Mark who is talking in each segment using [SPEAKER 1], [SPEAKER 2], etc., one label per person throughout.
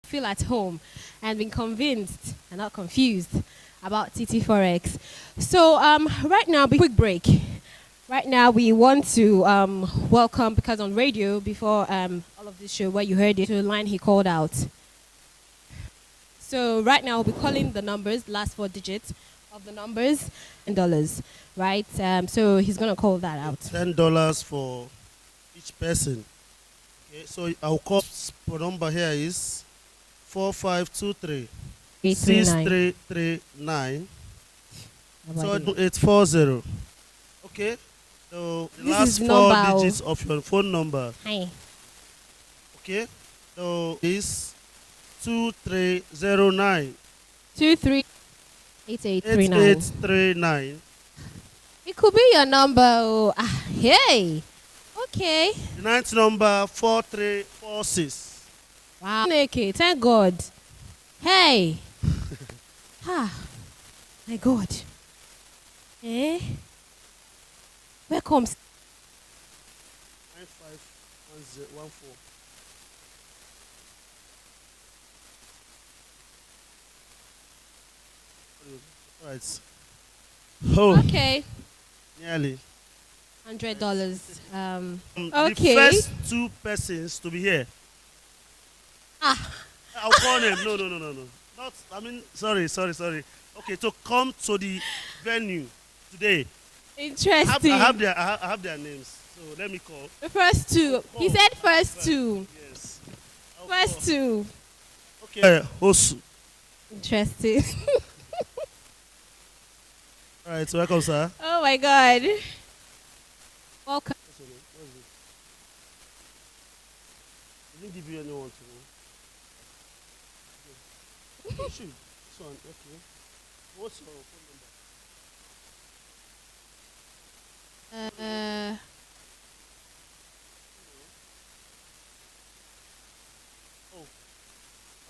[SPEAKER 1] feel at home and been convinced and not confused about Citiforex. So right now, quick break. Right now, we want to welcome, because on radio before all of this show where you heard it, the line he called out. So right now, we'll be calling the numbers, last 4 digits of the numbers in dollars, right? So he's going to call that out.
[SPEAKER 2] $10 for each person. Okay, so our call number here is 4523 6339 840. Okay, so the last 4 digits of your phone number.
[SPEAKER 1] Hi.
[SPEAKER 2] Okay, so is 2309
[SPEAKER 1] 8839. It could be your number. Oh. Hey. Okay.
[SPEAKER 2] The ninth number 4346.
[SPEAKER 1] Wow. Okay, thank God. Hey. My God. Eh? Where comes
[SPEAKER 2] 9514. Right. Oh.
[SPEAKER 1] Okay.
[SPEAKER 2] Nearly.
[SPEAKER 1] $100.
[SPEAKER 2] The first 2 persons to be here. I'll call them. No. Not. I mean, sorry. Okay, to come to the venue today.
[SPEAKER 1] Interesting.
[SPEAKER 2] I have their names. So let me call.
[SPEAKER 1] The first 2. He said first 2.
[SPEAKER 2] Yes.
[SPEAKER 1] First 2.
[SPEAKER 2] Okay. Hosu.
[SPEAKER 1] Interesting.
[SPEAKER 2] All right. So welcome, sir.
[SPEAKER 1] Oh my God. Welcome.
[SPEAKER 2] What's your name? What is it? Didn't give you anyone to know. Okay. Shoot. This one. Okay. What's your phone number? Oh.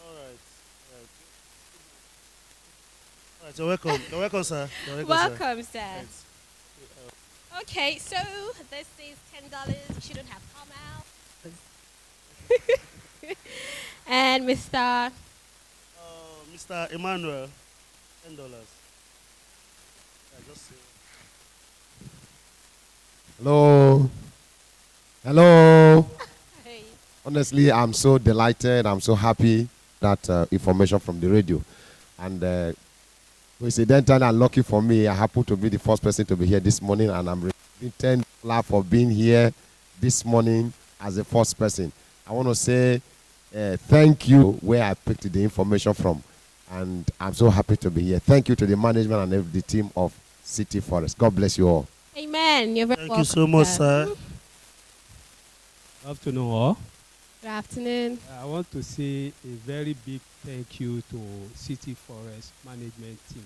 [SPEAKER 2] All right. All right. You're welcome. You're welcome, sir.
[SPEAKER 1] Welcome, sir.
[SPEAKER 2] Thanks.
[SPEAKER 1] Okay, so this is $10. You shouldn't have come out. And Mr.
[SPEAKER 2] Mr. Emmanuel, $10. Just say.
[SPEAKER 3] Hello.
[SPEAKER 1] Hey.
[SPEAKER 3] Honestly, I'm so delighted. I'm so happy that information from the radio. And coincidentally and lucky for me, I happen to be the first person to be here this morning, and I'm receiving $10 for being here this morning as the first person. I want to say thank you where I picked the information from, and I'm so happy to be here. Thank you to the management and the team of Citiforex. God bless you all.
[SPEAKER 1] Amen. You're very welcome.
[SPEAKER 2] Thank you so much, sir.
[SPEAKER 4] Good afternoon, all.
[SPEAKER 1] Good afternoon.
[SPEAKER 4] I want to say a very big thank you to Citiforex management team.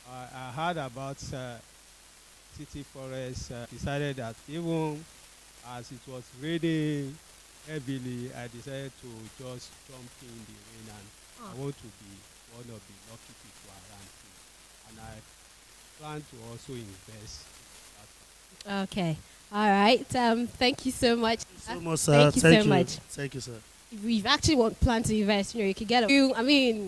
[SPEAKER 4] I heard about Citiforex, decided that even as it was raining heavily, I decided to just jump in the rain, and I want to be one of the lucky people around here. And I plan to also invest.
[SPEAKER 1] Okay. All right. Thank you so much.
[SPEAKER 2] Thank you so much, sir.
[SPEAKER 1] Thank you so much.
[SPEAKER 2] Thank you, sir.
[SPEAKER 1] If we've actually planned to invest, you could get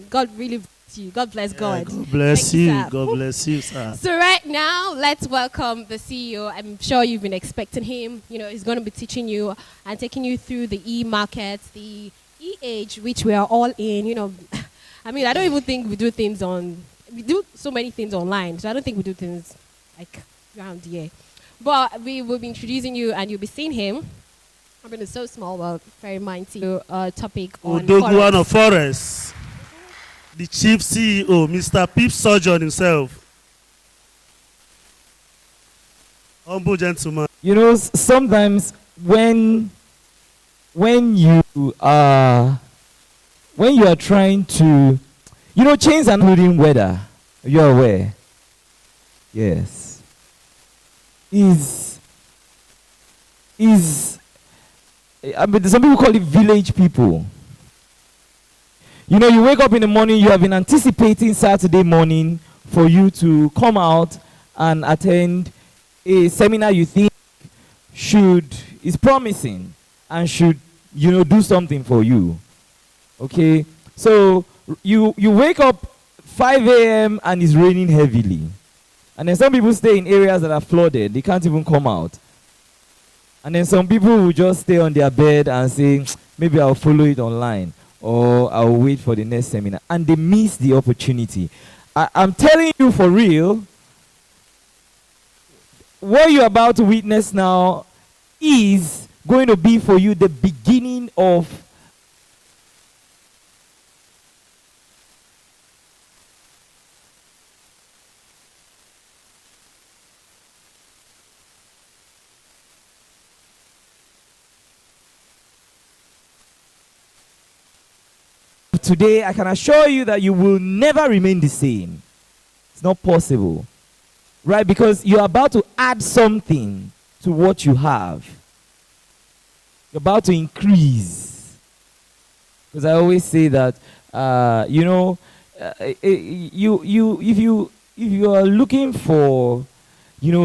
[SPEAKER 1] God really bless you. God bless God.
[SPEAKER 2] God bless you.
[SPEAKER 1] Sir.
[SPEAKER 2] God bless you, sir.
[SPEAKER 1] So right now, let's welcome the CEO. I'm sure you've been expecting him. He's going to be teaching you and taking you through the e-markets, the e-age, which we are all in. I don't even think we do so many things online. So I don't think we do things like around here. But we will be introducing you, and you'll be seeing him. It's so small, but very mighty. Topic on
[SPEAKER 2] Odoguano Forest, the chief CEO, Mr. Pip Surgeon himself. Humble gentleman.
[SPEAKER 5] Sometimes when you are trying to, change and including weather, you're aware. Yes. Some people call it village people. You wake up in the morning, you have been anticipating Saturday morning for you to come out and attend a seminar you think is promising and should, do something for you. Okay? So you wake up 5 a.m. and it's raining heavily. And then some people stay in areas that are flooded. They can't even come out. And then some people will just stay on their bed and say, maybe I'll follow it online or I'll wait for the next seminar. And they miss the opportunity. I'm telling you for real, what you're about to witness now is going to be for you the beginning of today. I can assure you that you will never remain the same. It's not possible. Right? Because you're about to add something to what you have. You're about to increase. Because I always say that, if you are looking for,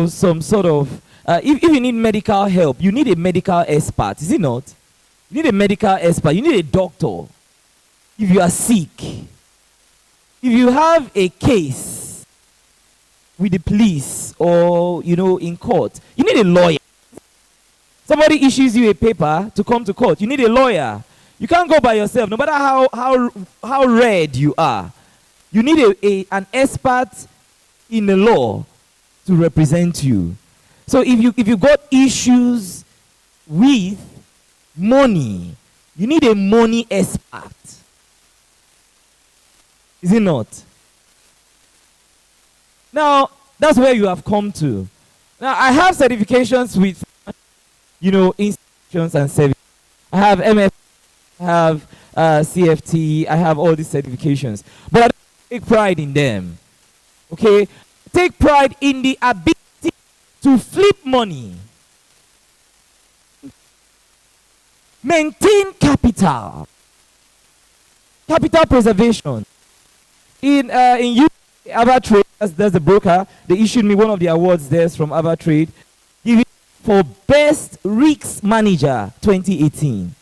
[SPEAKER 5] some sort of, if you need medical help, you need a medical expert, is it not? You need a medical expert. You need a doctor. If you are sick, if you have a case with the police or, in court, you need a lawyer. Somebody issues you a paper to come to court. You need a lawyer. You can't go by yourself, no matter how read you are. You need an expert in the law to represent you. So if you got issues with money, you need a money expert. Is it not? Now, that's where you have come to. Now, I have certifications with, institutions and services. I have MF, I have CFT, I have all these certifications. But I don't take pride in them. Okay? Take pride in the ability to flip money. Maintain capital. Capital preservation. In UK, AvaTrade, that's the broker, they issued me one of the awards there from AvaTrade, giving for Best Risk Manager 2018.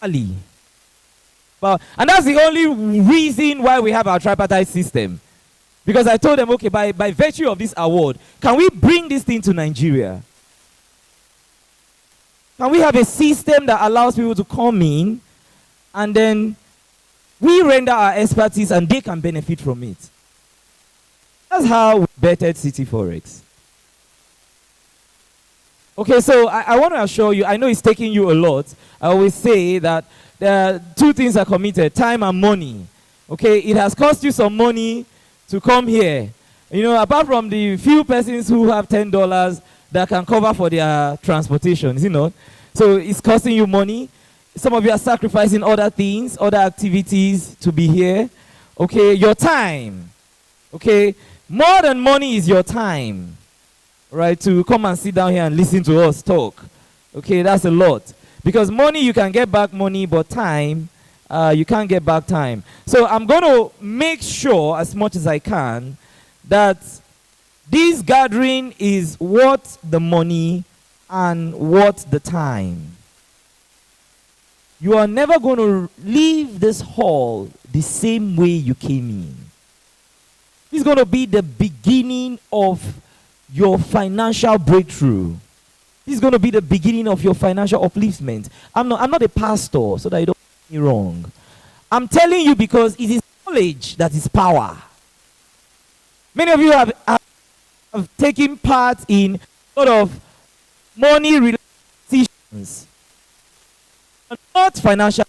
[SPEAKER 5] And that's the only reason why we have our tripartite system. Because I told them, okay, by virtue of this award, can we bring this thing to Nigeria? Can we have a system that allows people to come in and then we render our expertise and they can benefit from it? That's how we bettered Citiforex. Okay, so I want to assure you, I know it's taking you a lot. I always say that two things are committed, time and money. Okay, it has cost you some money to come here. Apart from the few persons who have $10 that can cover for their transportation, is it not? So it's costing you money. Some of you are sacrificing other things, other activities to be here. Okay, your time. Okay, more than money is your time. Right, to come and sit down here and listen to us talk. Okay, that's a lot. Because money, you can get back money, but time, you can't get back time. So I'm going to make sure as much as I can that this gathering is worth the money and worth the time. You are never going to leave this hall the same way you came in. It's going to be the beginning of your financial breakthrough. This is going to be the beginning of your financial upliftment. I'm not a pastor, so that you don't get me wrong. I'm telling you because it is knowledge that is power. Many of you have taken part in sort of money-related decisions, not financial.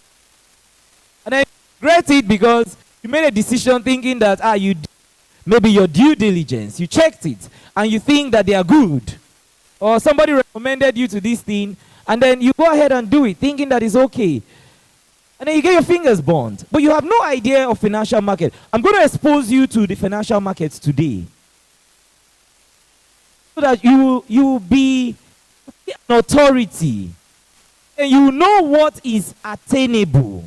[SPEAKER 5] And I regret it because you made a decision thinking that maybe your due diligence, you checked it, and you think that they are good. Or somebody recommended you to this thing, and then you go ahead and do it, thinking that it's okay. And then you get your fingers burned. But you have no idea of financial market. I'm going to expose you to the financial markets today. So that you will be an authority. And you know what is attainable.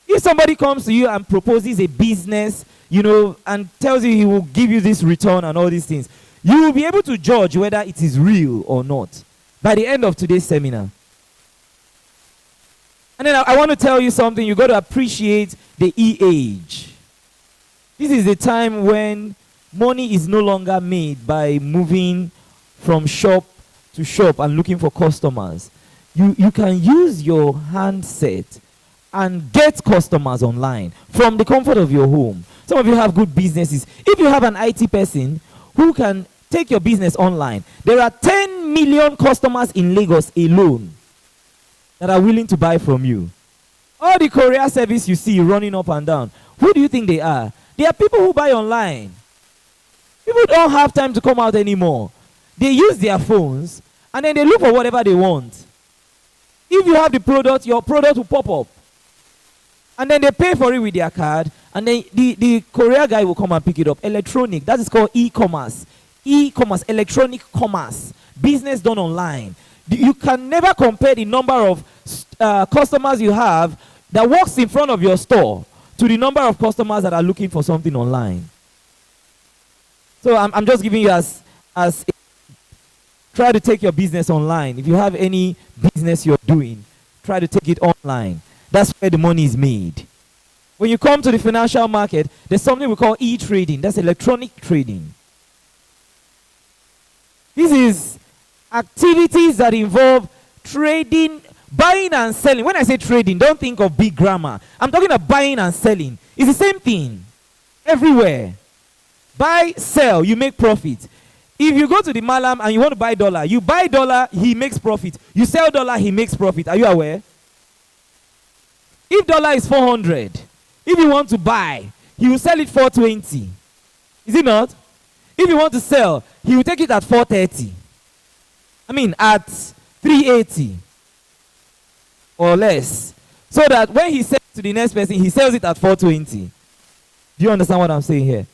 [SPEAKER 5] If somebody comes to you and proposes a business, and tells you he will give you this return and all these things, you will be able to judge whether it is real or not by the end of today's seminar. And then I want to tell you something. You got to appreciate the age. This is the time when money is no longer made by moving from shop to shop and looking for customers. You can use your handset and get customers online from the comfort of your home. Some of you have good businesses. If you have an IT person who can take your business online, there are 10 million customers in Lagos alone that are willing to buy from you. All the courier service you see running up and down, who do you think they are? They are people who buy online. People don't have time to come out anymore. They use their phones and then they look for whatever they want. If you have the product, your product will pop up. And then they pay for it with their card, and then the courier guy will come and pick it up. Electronic, that is called e-commerce. E-commerce, electronic commerce, business done online. You can never compare the number of customers you have that walks in front of your store to the number of customers that are looking for something online. So I'm just giving you as try to take your business online. If you have any business you're doing, try to take it online. That's where the money is made. When you come to the financial market, there's something we call e-trading. That's electronic trading. This is activities that involve trading, buying and selling. When I say trading, don't think of big grammar. I'm talking about buying and selling. It's the same thing everywhere. Buy, sell, you make profit. If you go to the Malam and you want to buy dollar, you buy dollar, he makes profit. You sell dollar, he makes profit. Are you aware? If dollar is 400, if you want to buy, he will sell it 420. Is it not? If you want to sell, he will take it at 430. I mean, at 380 or less. So that when he sells to the next person, he sells it at 420. Do you understand what I'm saying here?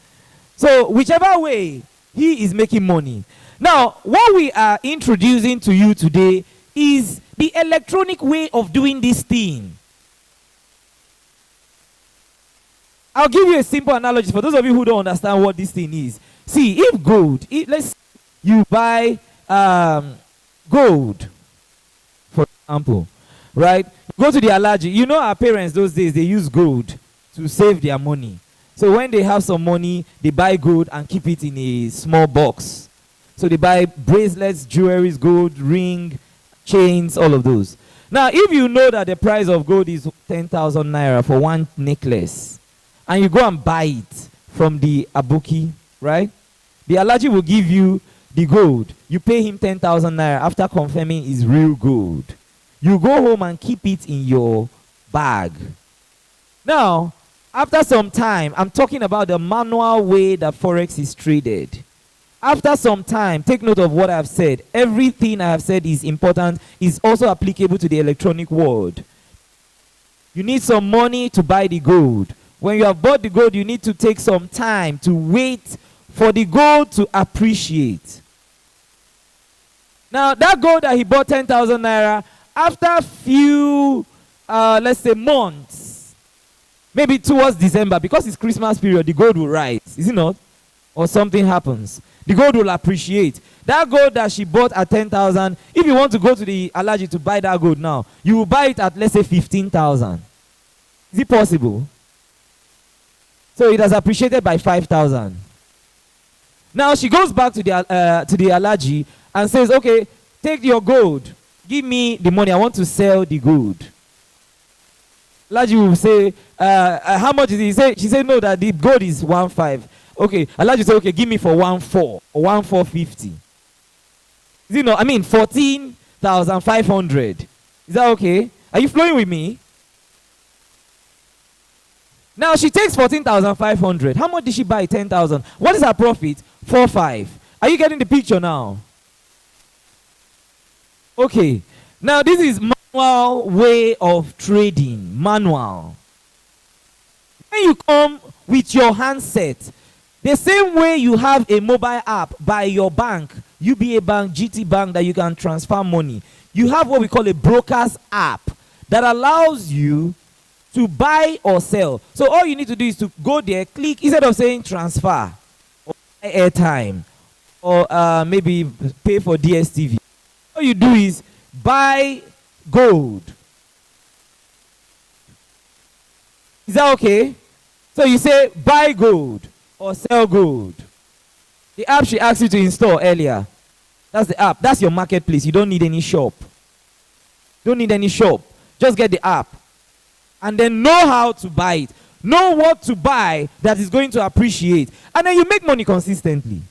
[SPEAKER 5] So, whichever way, he is making money. Now, what we are introducing to you today is the electronic way of doing this thing. I'll give you a simple analogy for those of you who don't understand what this thing is. See, if gold, let's say you buy gold, for example, right? Go to the allergy. You know our parents those days, they use gold to save their money. So when they have some money, they buy gold and keep it in a small box. So they buy bracelets, jewelry, gold, ring, chains, all of those. Now, if you know that the price of gold is 10,000 naira for one necklace, and you go and buy it from the Abuki, right? The allergy will give you the gold. You pay him 10,000 naira after confirming it's real gold. You go home and keep it in your bag. Now, after some time, I'm talking about the manual way that Forex is traded. After some time, take note of what I've said. Everything I have said is important, is also applicable to the electronic world. You need some money to buy the gold. When you have bought the gold, you need to take some time to wait for the gold to appreciate. Now, that gold that he bought 10,000 naira, after a few, let's say, months, maybe towards December, because it's Christmas period, the gold will rise, is it not? Or something happens. The gold will appreciate. That gold that she bought at 10,000, if you want to go to the allergy to buy that gold now, you will buy it at, let's say, 15,000. Is it possible? So it has appreciated by 5,000. Now she goes back to the allergy and says, okay, take your gold. Give me the money. I want to sell the gold. Allergy will say, how much is it? She said, no, that the gold is 1.5. Okay, allergy will say, okay, give me for 1.4 or 1.450. Is it not? I mean, 14,500. Is that okay? Are you flowing with me? Now she takes 14,500. How much did she buy? 10,000. What is her profit? 4.5. Are you getting the picture now? Okay. Now this is manual way of trading. Manual. When you come with your handset, the same way you have a mobile app by your bank, UBA Bank, GT Bank, that you can transfer money, you have what we call a broker's app that allows you to buy or sell. So all you need to do is to go there, click, instead of saying transfer or airtime or maybe pay for DSTV. All you do is buy gold. Is that okay? So you say buy gold or sell gold. The app she asked you to install earlier. That's the app. That's your marketplace. You don't need any shop. Don't need any shop. Just get the app. And then know how to buy it. Know what to buy that is going to appreciate. And then you make money consistently.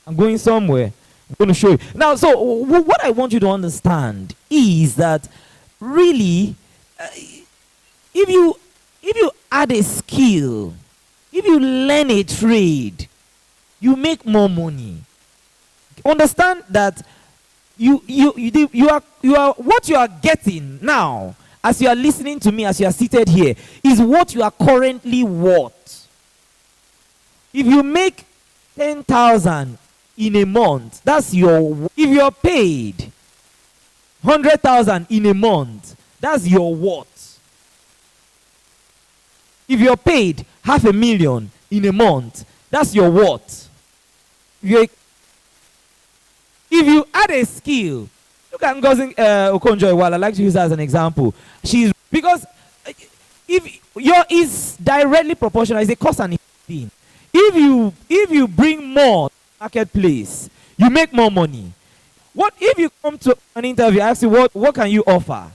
[SPEAKER 5] I'm going somewhere. I'm going to show you. Now, so what I want you to understand is that really, if you add a skill, if you learn a trade, you make more money. Understand that you are what you are getting now, as you are listening to me, as you are seated here, is what you are currently worth. If you make 10,000 in a month, that's your. If you're paid 100,000 in a month, that's your worth. If you're paid 500,000 in a month, that's your worth. If you add a skill, look at Ngozi Okonjo-Iweala. I like to use that as an example. Because if your is directly proportional, it's a cost and effect thing. If you bring more marketplace, you make more money. What if you come to an interview, I ask you what can you offer?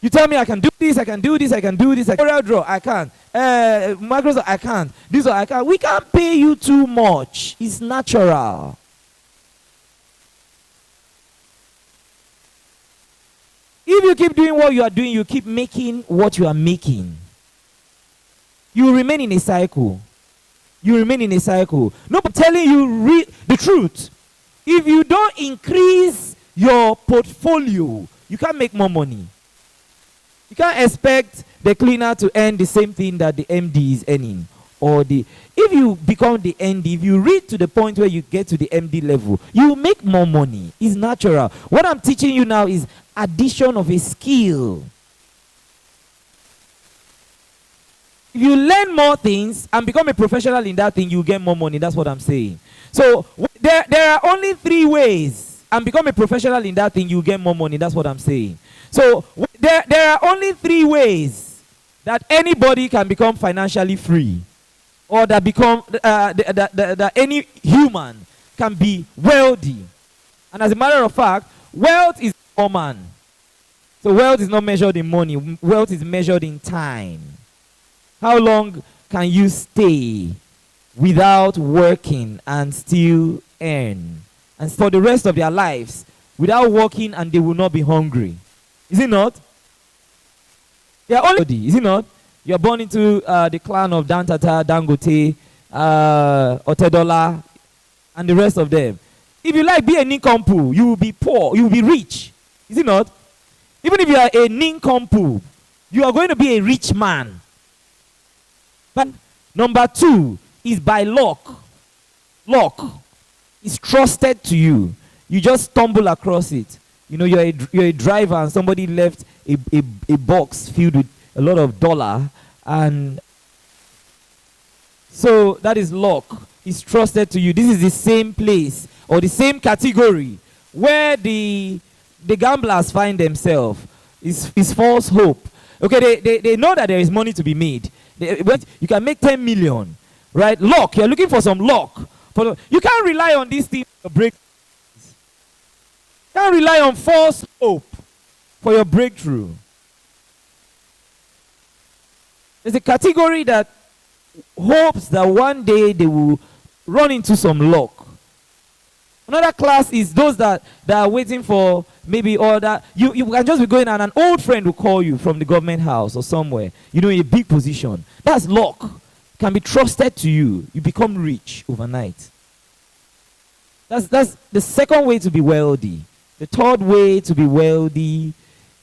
[SPEAKER 5] You tell me I can do this, I can do this, I can do this. Corel Draw, I can't. Microsoft, I can't. This one, I can't. We can't pay you too much. It's natural. If you keep doing what you are doing, you keep making what you are making. You remain in a cycle. You remain in a cycle. No, but telling you the truth. If you don't increase your portfolio, you can't make more money. You can't expect the cleaner to earn the same thing that the MD is earning. If you become the MD, if you reach to the point where you get to the MD level, you make more money. It's natural. What I'm teaching you now is addition of a skill. If you learn more things and become a professional in that thing, you get more money. That's what I'm saying. So there are only 3 ways. And become a professional in that thing, you get more money. That's what I'm saying. So there are only 3 ways that anybody can become financially free, or that become that any human can be wealthy. And as a matter of fact, wealth is common. So wealth is not measured in money. Wealth is measured in time. How long can you stay without working and still earn? And for the rest of their lives, without working, and they will not be hungry. Is it not? They are only, is it not? You are born into the clan of Dantata, Dangote, Otedola, and the rest of them. If you like be a nincompoop, you will be poor, you will be rich. Is it not? Even if you are a nincompoop, you are going to be a rich man. But number 2 is by luck. Luck is trusted to you. You just stumble across it. You know, you're a driver and somebody left a box filled with a lot of dollar, and so that is luck. It's trusted to you. This is the same place or the same category where the gamblers find themselves. It's false hope. Okay, they know that there is money to be made. You can make 10 million, right? Luck. You're looking for some luck. You can't rely on these things to break. You can't rely on false hope for your breakthrough. There's a category that hopes that one day they will run into some luck. Another class is those that are waiting for maybe order. You can just be going and an old friend will call you from the government house or somewhere, in a big position. That's luck. Can be trusted to you. You become rich overnight. That's the second way to be wealthy. The third way to be wealthy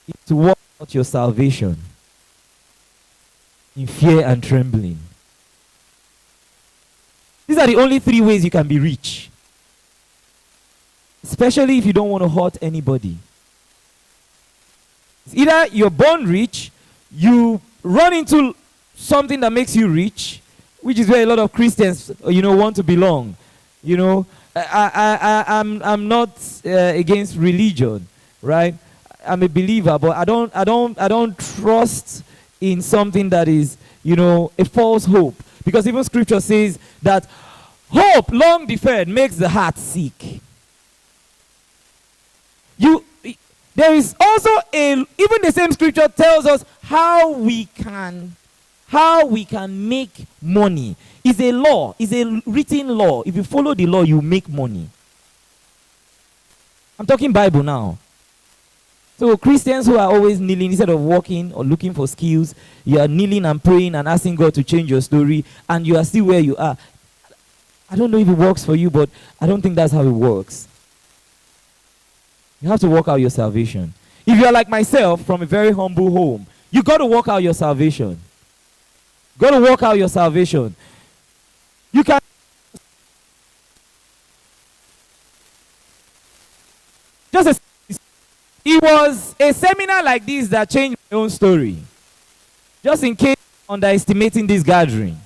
[SPEAKER 5] is to work out your salvation in fear and trembling. These are the only 3 ways you can be rich. Especially if you don't want to hurt anybody. It's either you're born rich, you run into something that makes you rich, which is where a lot of Christians, want to belong. I'm not against religion, right? I'm a believer, but I don't trust in something that is, you know, a false hope. Because even scripture says that hope long deferred makes the heart sick. There is also even the same scripture tells us how we can make money. It's a law, it's a written law. If you follow the law, you make money. I'm talking Bible now. So Christians who are always kneeling instead of walking or looking for skills, you are kneeling and praying and asking God to change your story, and you are still where you are. I don't know if it works for you, but I don't think that's how it works. You have to work out your salvation. If you are like myself, from a very humble home, you got to work out your salvation. Got to work out your salvation. You can. It was a seminar like this that changed my own story. Just in case underestimating this gathering.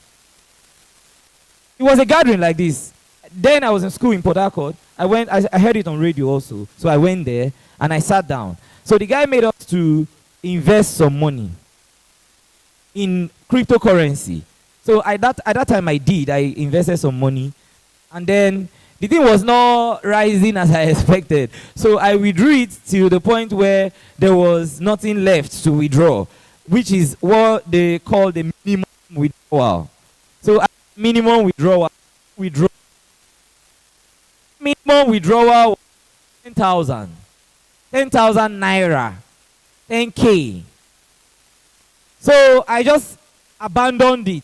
[SPEAKER 5] It was a gathering like this. Then I was in school in Port Harcourt. I heard it on radio also. So I went there and I sat down. So the guy made us to invest some money in cryptocurrency. So at that time I invested some money. And then the thing was not rising as I expected. So I withdrew it to the point where there was nothing left to withdraw, which is what they call the minimum withdrawal. So minimum withdrawal. Minimum withdrawal 10,000. 10,000 naira. 10K. So I just abandoned it.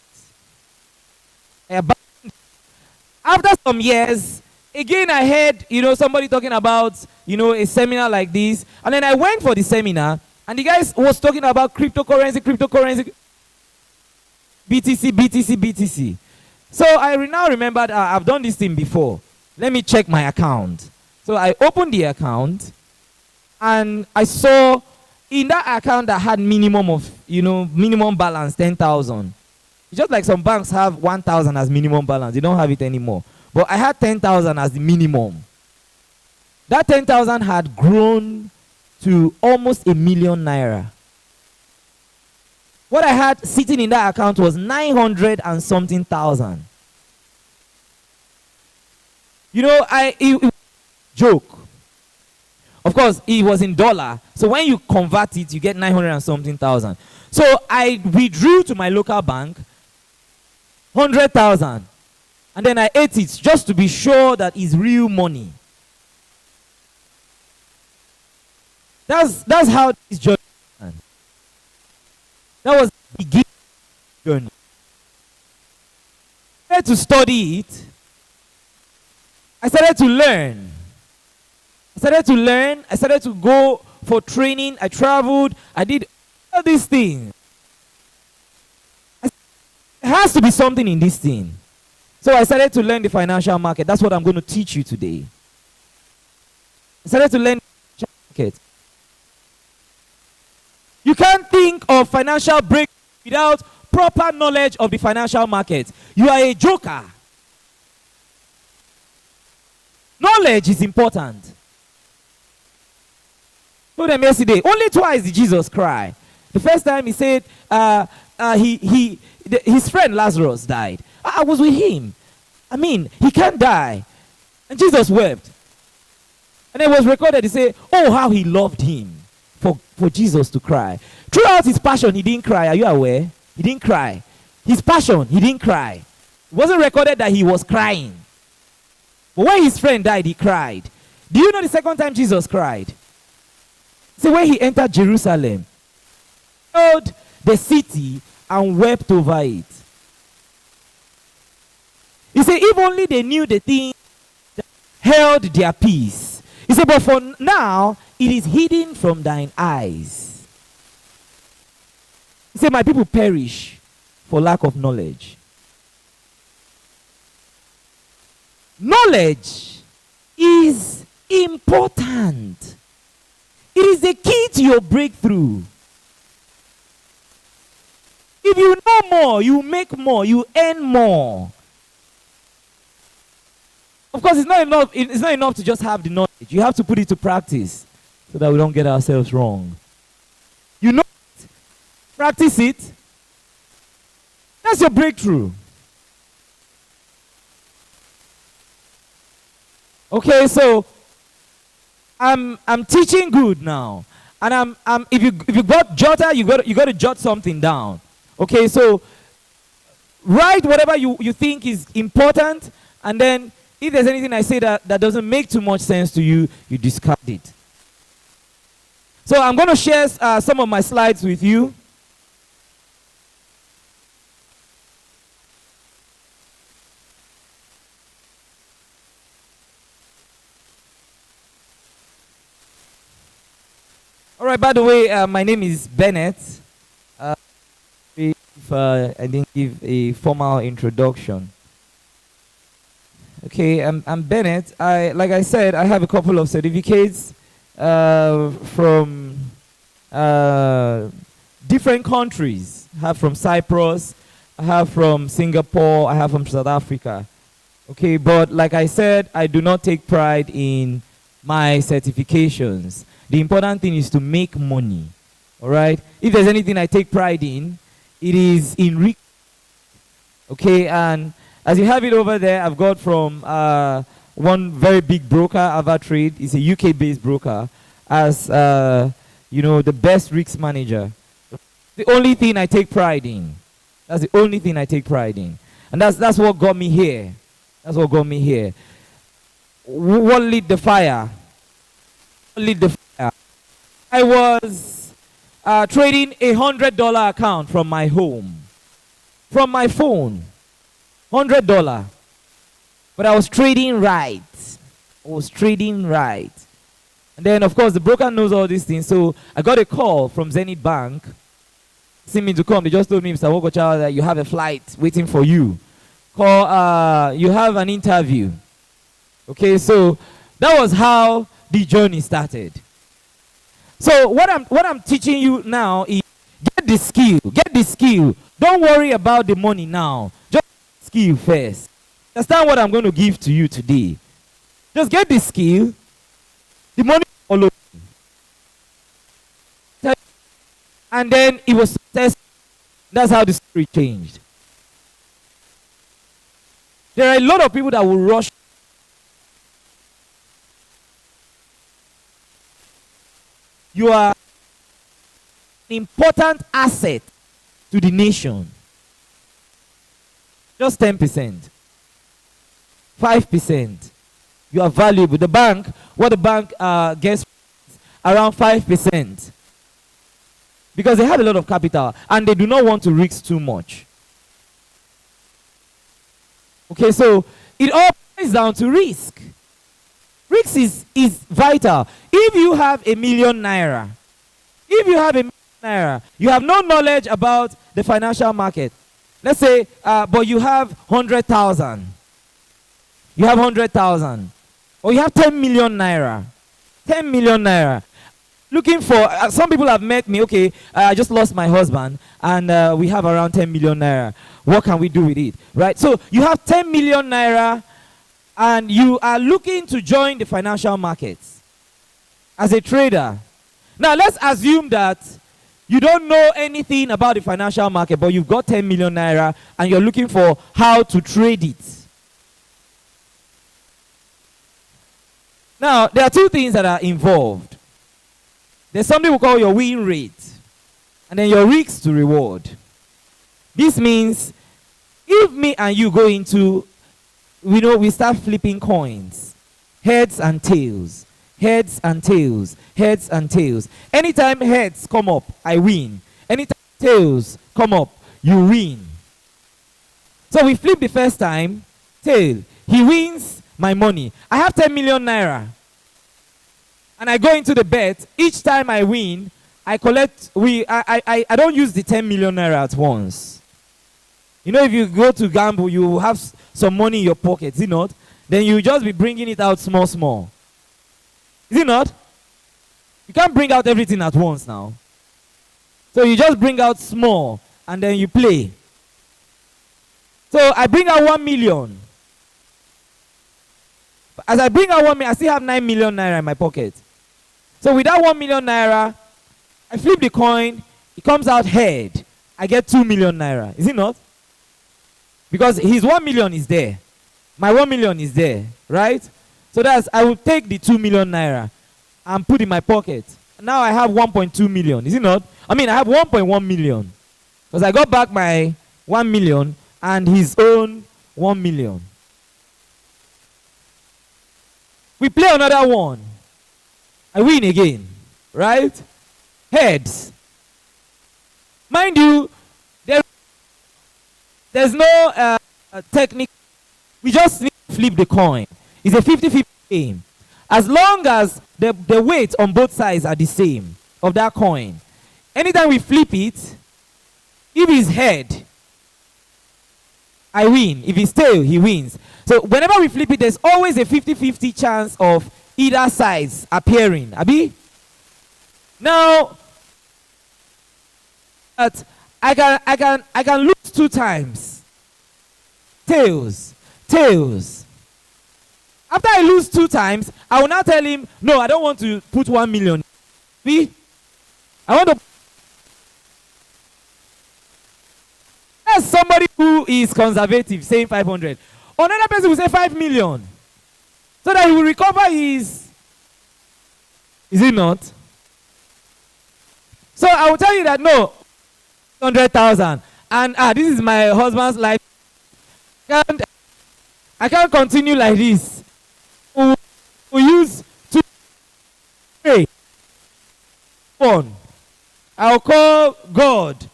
[SPEAKER 5] After some years, again I heard, somebody talking about, a seminar like this. And then I went for the seminar, and the guys was talking about cryptocurrency, BTC. So I now remembered I've done this thing before. Let me check my account. So I opened the account, and I saw in that account that had minimum balance 10,000. Just like some banks have 1,000 as minimum balance. They don't have it anymore. But I had 10,000 as the minimum. That 10,000 had grown to almost 1 million naira. What I had sitting in that account was 900 and something thousand. It joke. Of course, it was in dollar. So when you convert it, you get 900 and something thousand. So I withdrew to my local bank 100,000. And then I ate it just to be sure that it's real money. That's how this journey began. That was the beginning of the journey. I started to study it. I started to learn. I started to go for training. I traveled. I did all these things. There has to be something in this thing. So I started to learn the financial market. That's what I'm going to teach you today. I started to learn the financial market. You can't think of financial breakthrough without proper knowledge of the financial market. You are a joker. Knowledge is important. Told them yesterday, only twice did Jesus cry. The first time he said, his friend Lazarus died. I was with him. He can't die. And Jesus wept. And it was recorded, he said, oh, how he loved him for Jesus to cry. Throughout his passion, he didn't cry. Are you aware? He didn't cry. His passion, he didn't cry. It wasn't recorded that he was crying. But when his friend died, he cried. Do you know the second time Jesus cried? See, when he entered Jerusalem, he held the city and wept over it. He said, if only they knew the thing that held their peace. He said, but for now, it is hidden from thine eyes. He said, my people perish for lack of knowledge. Knowledge is important. It is the key to your breakthrough. If you know more, you make more, you earn more. Of course, it's not enough to just have the knowledge. You have to put it to practice. so that we don't get ourselves wrong. You know it, practice it. That's your breakthrough. Okay, so I'm teaching good now, and if you got jotter, you got to jot something down. Okay, so write whatever you think is important, and then if there's anything I say that doesn't make too much sense to you, you discard it. So I'm going to share some of my slides with you. All right, by the way, my name is Bennett. If I didn't give a formal introduction. Okay, I'm Bennett. Like I said, I have a couple of certificates from different countries. I have from Cyprus, I have from Singapore, I have from South Africa. Okay, but like I said, I do not take pride in my certifications. The important thing is to make money. All right? If there's anything I take pride in, it is in okay, and as you have it over there, I've got from one very big broker, AvaTrade. It's a UK-based broker, as the best risk manager. The only thing I take pride in. That's the only thing I take pride in, and that's what got me here. That's what got me here. What lit the fire? What lit the fire? I was trading $100 account from my home, from my phone, $100. But I was trading right. And then, of course, the broker knows all these things. So I got a call from Zenith Bank, asking me to come. They just told me, Mr. Wokocha, that you have a flight waiting for you. You have an interview. Okay, so that was how the journey started. So what I'm teaching you now is get the skill. Get the skill. Don't worry about the money now. Just skill first. Understand what I'm going to give to you today. Just get the skill. The money will follow you. And then it was successful. That's how the story changed. There are a lot of people that will rush. You are an important asset to the nation. Just 10%. 5%. You are valuable. The bank, what the bank gets around 5%. Because they have a lot of capital and they do not want to risk too much. Okay, so it all comes down to risk. Risk is vital. If you have ₦1 million, you have no knowledge about the financial market. Let's say, but you have 100,000. You have 100,000. Or you have ₦10 million. ₦10 million. Looking for, some people have met me, okay, I just lost my husband, and we have around ₦10 million. What can we do with it? Right? So you have ₦10 million, and you are looking to join the financial markets as a trader. Now, let's assume that you don't know anything about the financial market, but you've got ₦10 million, and you're looking for how to trade it. Now, there are two things that are involved. There's something we call your win rate, and then your risk to reward. This means if me and you go into, we start flipping coins, heads and tails, heads and tails, heads and tails. Anytime heads come up, I win. Anytime tails come up, you win. So we flip the first time, tail. He wins my money. I have ₦10 million. And I go into the bet. Each time I win, I collect, I don't use the ₦10 million at once. You know, if you go to gamble, you have some money in your pocket, is it not? Then you just be bringing it out small, small. Is it not? You can't bring out everything at once now. So you just bring out small, and then you play. So I bring out ₦1 million. As I bring out ₦1 million, I still have ₦9 million in my pocket. So with that 1 million naira, I flip the coin, it comes out head. I get 2 million naira. Is it not? Because his 1 million is there. My 1 million is there, right? So I will take the 2 million naira and put in my pocket. Now I have 1.2 million. Is it not? I mean, I have 1.1 million. Because I got back my 1 million and his own 1 million. We play another one. I win again, right? Heads. Mind you, there's no technique. We just need to flip the coin. It's a 50-50 game. As long as the weight on both sides are the same of that coin. Anytime we flip it, if it's head, I win. If it's tail, he wins. So whenever we flip it, there's always a 50-50 chance of either sides appearing. Abi? Now, I can lose 2 times. Tails. After I lose 2 times, I will now tell him, no, I don't want to put 1 million. See? I want to. There's somebody who is conservative saying 500. Another person will say 5 million. So that he will recover his. Is it not? So I will tell you that no, 100,000. And this is my husband's life. I can't continue like this. We use 2 pray. One. I'll call God.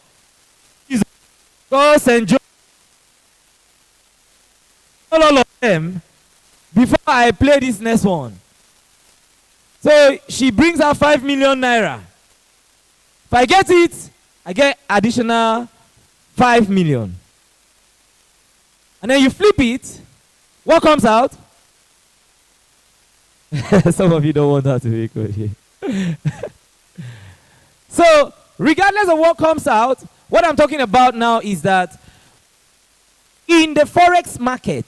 [SPEAKER 5] God St. John. All of them before I play this next one. So she brings out 5 million naira. If I get it, I get additional 5 million. And then you flip it. What comes out? Some of you don't want that to be good. So, regardless of what comes out, what I'm talking about now is that in the forex market,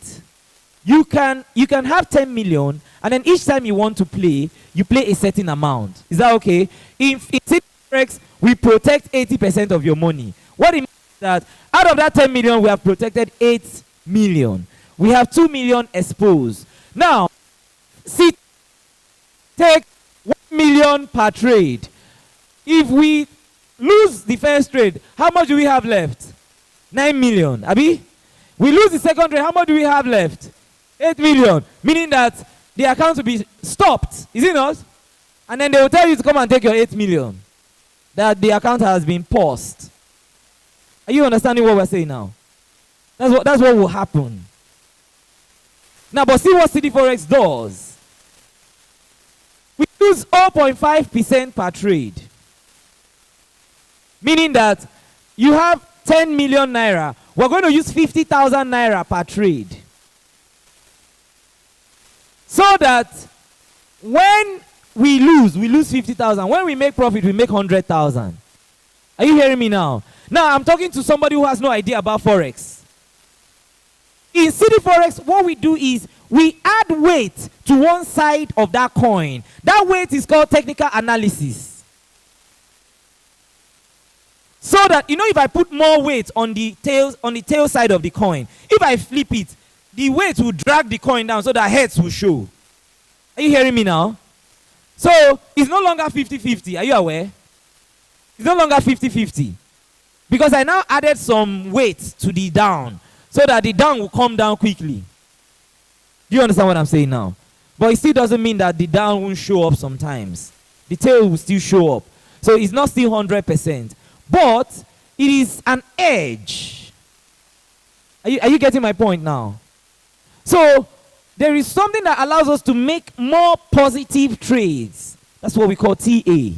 [SPEAKER 5] you can have 10 million, and then each time you want to play, you play a certain amount. Is that okay? In Citiforex, we protect 80% of your money. What it means is that out of that 10 million, we have protected 8 million. We have 2 million exposed. Now, take 1 million per trade. If we lose the first trade, how much do we have left? 9 million. Abi? We lose the second trade, how much do we have left? 8 million. Meaning that the account will be stopped. Is it not? And then they will tell you to come and take your 8 million. That the account has been paused. Are you understanding what we're saying now? That's what will happen. Now, but see what Citiforex does. We use 0.5% per trade. Meaning that you have 10 million naira. We're going to use 50,000 naira per trade. So that when we lose 50,000. When we make profit, we make 100,000. Are you hearing me now? Now, I'm talking to somebody who has no idea about Forex. In Citiforex, what we do is we add weight to one side of that coin. That weight is called technical analysis. So that, you know, if I put more weight on the tail side of the coin, if I flip it, the weight will drag the coin down so that heads will show. Are you hearing me now? So, it's no longer 50-50. Are you aware? It's no longer 50-50. Because I now added some weight to the down so that the down will come down quickly. Do you understand what I'm saying now? But it still doesn't mean that the down won't show up sometimes. The tail will still show up. So it's not still 100%. But it is an edge. Are you getting my point now? So there is something that allows us to make more positive trades. That's what we call TA.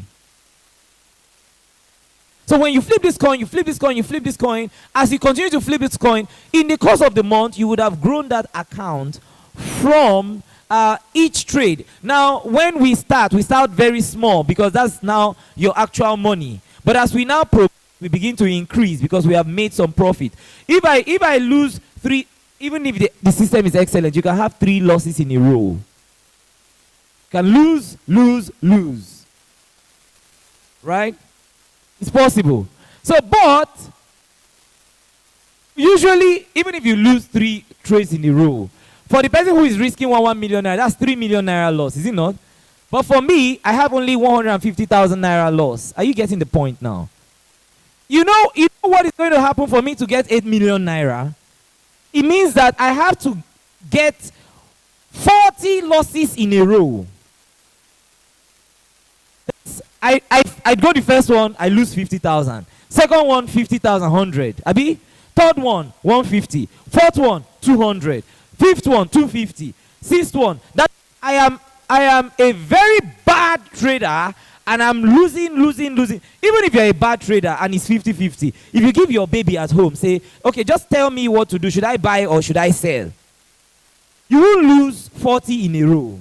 [SPEAKER 5] So when you flip this coin, you flip this coin, you flip this coin, as you continue to flip this coin, in the course of the month, you would have grown that account from each trade. Now, when we start very small because that's now your actual money. But as we now we begin to increase because we have made some profit. If I lose 3, even if the system is excellent, you can have 3 losses in a row. You can lose, lose, lose. right? It's possible. So, but usually, even if you lose 3 trades in a row, for the person who is risking 1 million naira, that's 3 million naira loss, is it not? But for me, I have only 150,000 naira loss. Are you getting the point now? You know what is going to happen for me to get 8 million naira? It means that I have to get 40 losses in a row. I go the first one, I lose 50,000. Second one, 50,000, 100. Abi? Third one, 150. Fourth one, 200. Fifth one, 250. Sixth one, that I am a very bad trader, and I'm losing. Even if you're a bad trader and it's 50-50, if you give your baby at home, say, okay, just tell me what to do. Should I buy or should I sell? You will lose 40 in a row.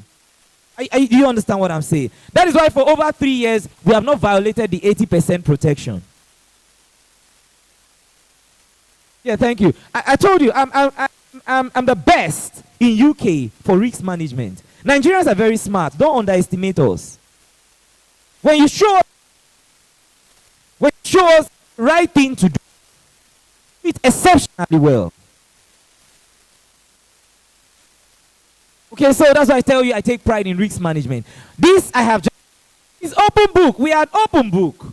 [SPEAKER 5] Do you understand what I'm saying? That is why for over 3 years, we have not violated the 80% protection. Yeah, thank you. I told you, I'm the best in UK for risk management. Nigerians are very smart. Don't underestimate us. When you show us right thing to do, it exceptionally well. Okay, so that's why I tell you I take pride in risk management. This I have just, it's open book. We are an open book.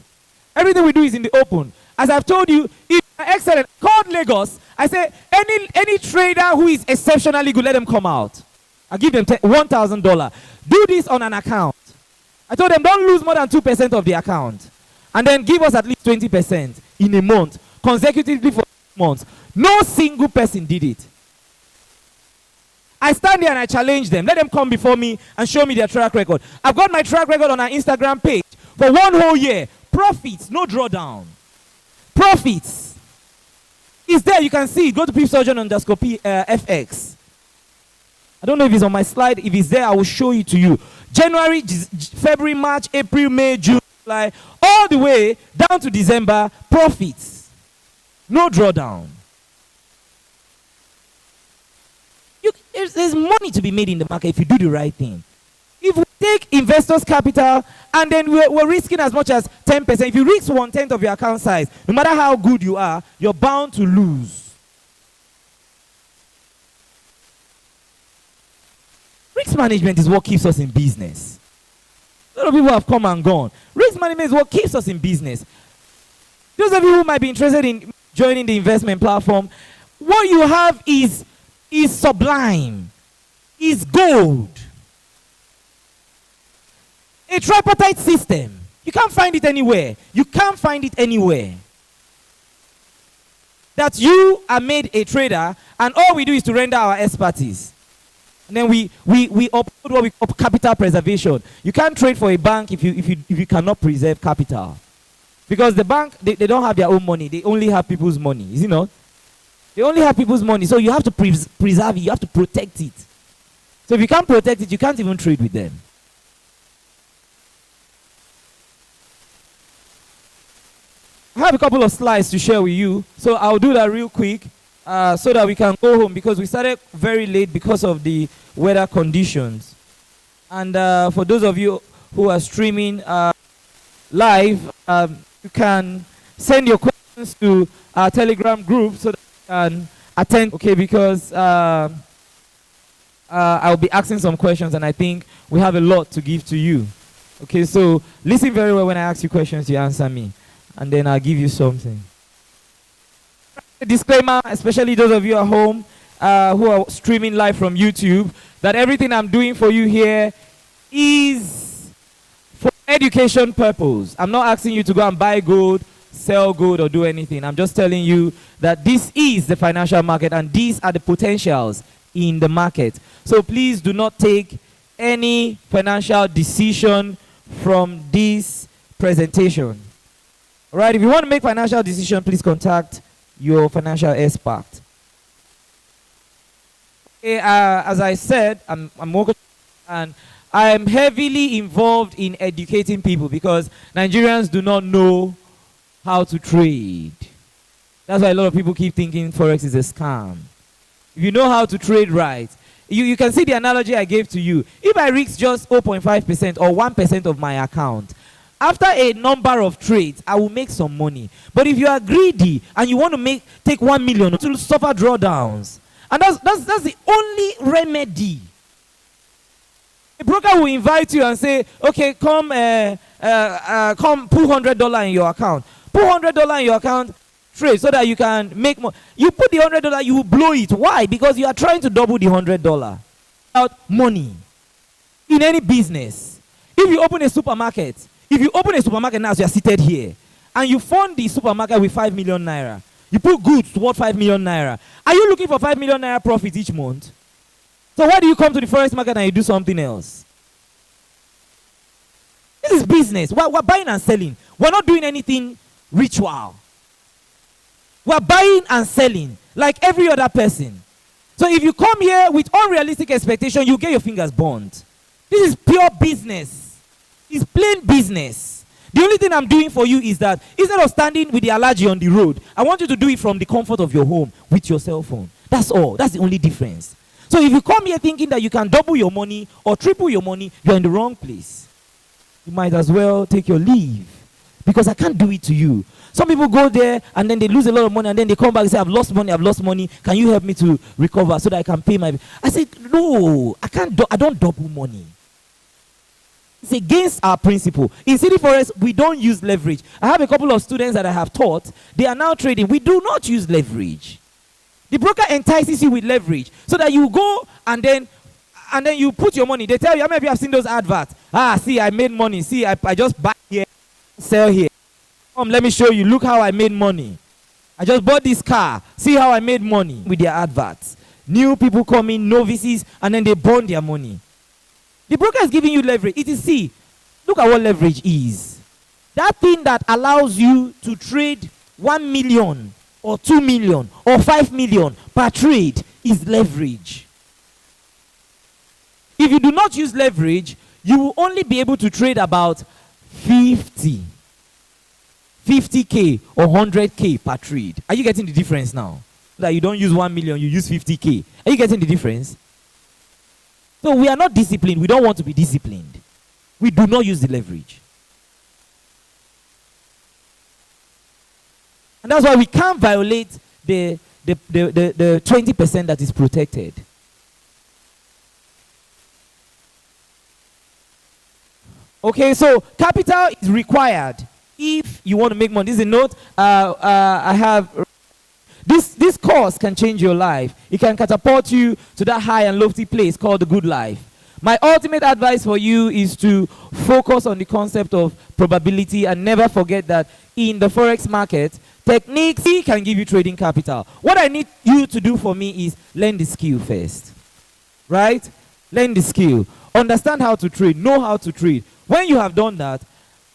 [SPEAKER 5] Everything we do is in the open. As I've told you, if you're excellent, call Lagos. I say any trader who is exceptionally good, let them come out. I give them $1,000. Do this on an account. I told them don't lose more than 2% of the account. And then give us at least 20% in a month, consecutively for months. No single person did it. I stand there and I challenge them. Let them come before me and show me their track record. I've got my track record on our Instagram page for 1 whole year. Profits, no drawdown. Profits. It's there. You can see it. Go to PIPSurgeon_FX. I don't know if it's on my slide. If it's there, I will show it to you. January, February, March, April, May, June, July, all the way down to December. Profits. No drawdown. There's money to be made in the market if you do the right thing. If we take investors' capital and then we're risking as much as 10%, if you risk 1/10 of your account size, no matter how good you are, you're bound to lose. Risk management is what keeps us in business. A lot of people have come and gone. Risk management is what keeps us in business. Those of you who might be interested in joining the investment platform, what you have is sublime, is gold. A tripartite system. You can't find it anywhere. You can't find it anywhere. That you are made a trader and all we do is to render our expertise. And then we uphold what we call capital preservation. You can't trade for a bank if you cannot preserve capital. Because the bank, they don't have their own money. They only have people's money. Is it not? They only have people's money, so you have to preserve it. You have to protect it. So if you can't protect it, you can't even trade with them. I have a couple of slides to share with you, so I'll do that real quick so that we can go home because we started very late because of the weather conditions. And for those of you who are streaming live, you can send your questions to our Telegram group so that and attend, okay, because I'll be asking some questions and I think we have a lot to give to you. Okay, so listen very well when I ask you questions, you answer me, and then I'll give you something. A disclaimer, especially those of you at home who are streaming live from YouTube, that everything I'm doing for you here is for education purpose. I'm not asking you to go and buy gold, sell gold, or do anything. I'm just telling you that this is the financial market and these are the potentials in the market. So please do not take any financial decision from this presentation. All right, if you want to make financial decision, please contact your financial expert. Okay, as I said, I'm working and I'm heavily involved in educating people because Nigerians do not know how to trade. That's why a lot of people keep thinking Forex is a scam. If you know how to trade right, you can see the analogy I gave to you. If I risk just 0.5% or 1% of my account, after a number of trades, I will make some money. But if you are greedy and you want to take 1 million to suffer drawdowns, and that's the only remedy. A broker will invite you and say, okay, come put $100 in your account. Put $100 in your account, trade so that you can make more. You put the $100, you will blow it. Why? Because you are trying to double the $100 without money in any business. If you open a supermarket now, as you are seated here, and you fund the supermarket with 5 million naira, you put goods worth 5 million naira. Are you looking for 5 million naira profit each month? So why do you come to the forex market and you do something else? This is business. We're buying and selling. We're not doing anything ritual. We're buying and selling like every other person. So if you come here with unrealistic expectation, you get your fingers burned. This is pure business. It's plain business. The only thing I'm doing for you is that instead of standing with the allergy on the road, I want you to do it from the comfort of your home with your cell phone. That's all. That's the only difference. So if you come here thinking that you can double your money or triple your money, you're in the wrong place. You might as well take your leave, because I can't do it to you. Some people go there and then they lose a lot of money and then they come back and say, I've lost money. Can you help me to recover so that I can pay my... I said, no, I don't double money. It's against our principle. In Citiforex, we don't use leverage. I have a couple of students that I have taught. They are now trading. We do not use leverage. The broker entices you with leverage so that you go and then you put your money. They tell you, how many of you have seen those adverts? See, I made money. See, I just buy here, sell here. Let me show you. Look how I made money. I just bought this car. See how I made money with their adverts. New people come in, novices, and then they burn their money. The broker is giving you leverage. It is, see, look at what leverage is. That thing that allows you to trade 1 million or 2 million or 5 million per trade is leverage. If you do not use leverage, you will only be able to trade about 50K or 100K per trade. Are you getting the difference now? That you don't use 1 million, you use 50K. Are you getting the difference? So we are not disciplined. We don't want to be disciplined. We do not use the leverage. And that's why we can't violate the 20% that is protected. Okay, so capital is required if you want to make money. This is a note I have. This course can change your life. It can catapult you to that high and lofty place called the good life. My ultimate advice for you is to focus on the concept of probability and never forget that in the forex market, techniques can give you trading capital. What I need you to do for me is learn the skill first. Right? Learn the skill. Understand how to trade. Know how to trade. When you have done that,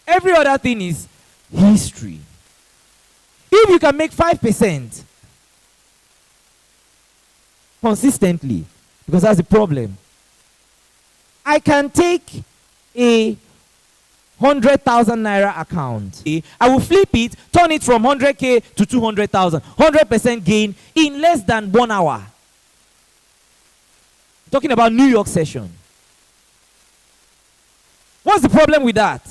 [SPEAKER 5] every other thing is history. If you can make 5% consistently, because that's the problem. I can take a 100,000 naira account. I will flip it, turn it from 100K to 200,000. 100% gain in less than 1 hour. Talking about New York session. What's the problem with that?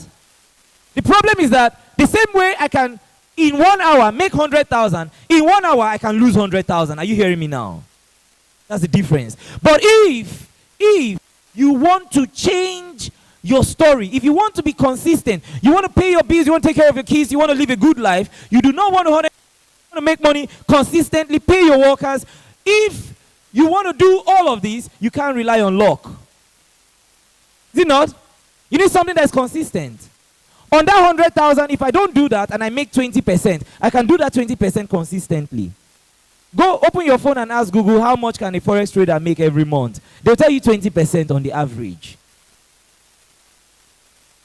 [SPEAKER 5] The problem is that the same way I can, in 1 hour, make 100,000, in 1 hour I can lose 100,000. Are you hearing me now? That's the difference. But if you want to change your story, if you want to be consistent, you want to pay your bills, you want to take care of your kids, you want to live a good life, you do not want to make money consistently, pay your workers. If you want to do all of these, you can't rely on luck. Is it not? You need something that's consistent. On that 100,000, if I don't do that and I make 20%, I can do that 20% consistently. Go open your phone and ask Google how much can a forex trader make every month. They'll tell you 20% on the average.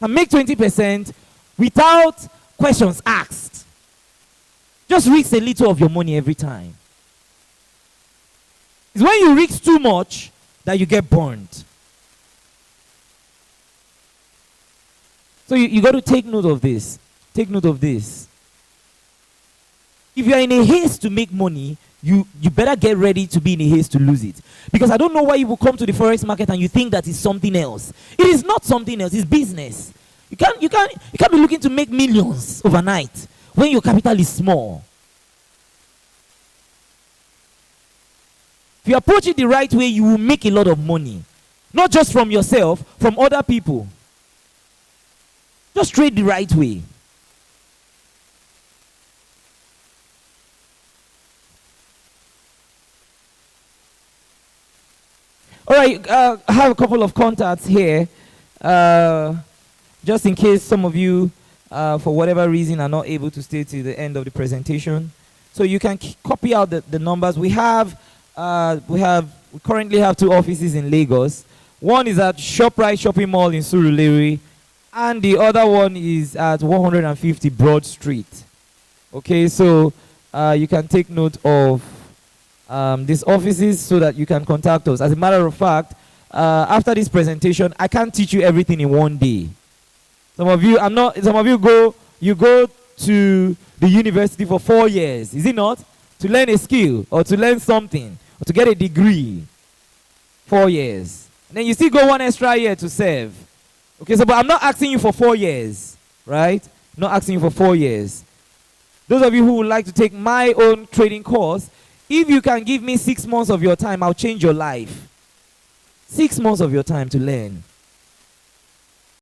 [SPEAKER 5] And make 20% without questions asked. Just risk a little of your money every time. It's when you risk too much that you get burned. So you got to take note of this. Take note of this. If you are in a haste to make money, you better get ready to be in a haste to lose it. Because I don't know why you will come to the forex market and you think that it's something else. It is not something else. It's business. You can't be looking to make millions overnight when your capital is small. If you approach it the right way, you will make a lot of money. Not just from yourself, from other people. Just trade the right way. All right, I have a couple of contacts here. Just in case some of you, for whatever reason, are not able to stay to the end of the presentation. So you can copy out the numbers. We currently have 2 offices in Lagos. One is at ShopRite Shopping Mall in Surulere, and the other one is at 150 Broad Street. Okay, so you can take note of these offices so that you can contact us. As a matter of fact, after this presentation, I can't teach you everything in one day. Some of you go to the university for 4 years, is it not? To learn a skill or to learn something or to get a degree. 4 years. And then you still go 1 extra year to serve. Okay, so but I'm not asking you for 4 years, right? I'm not asking you for 4 years. Those of you who would like to take my own trading course, if you can give me 6 months of your time, I'll change your life. 6 months of your time to learn.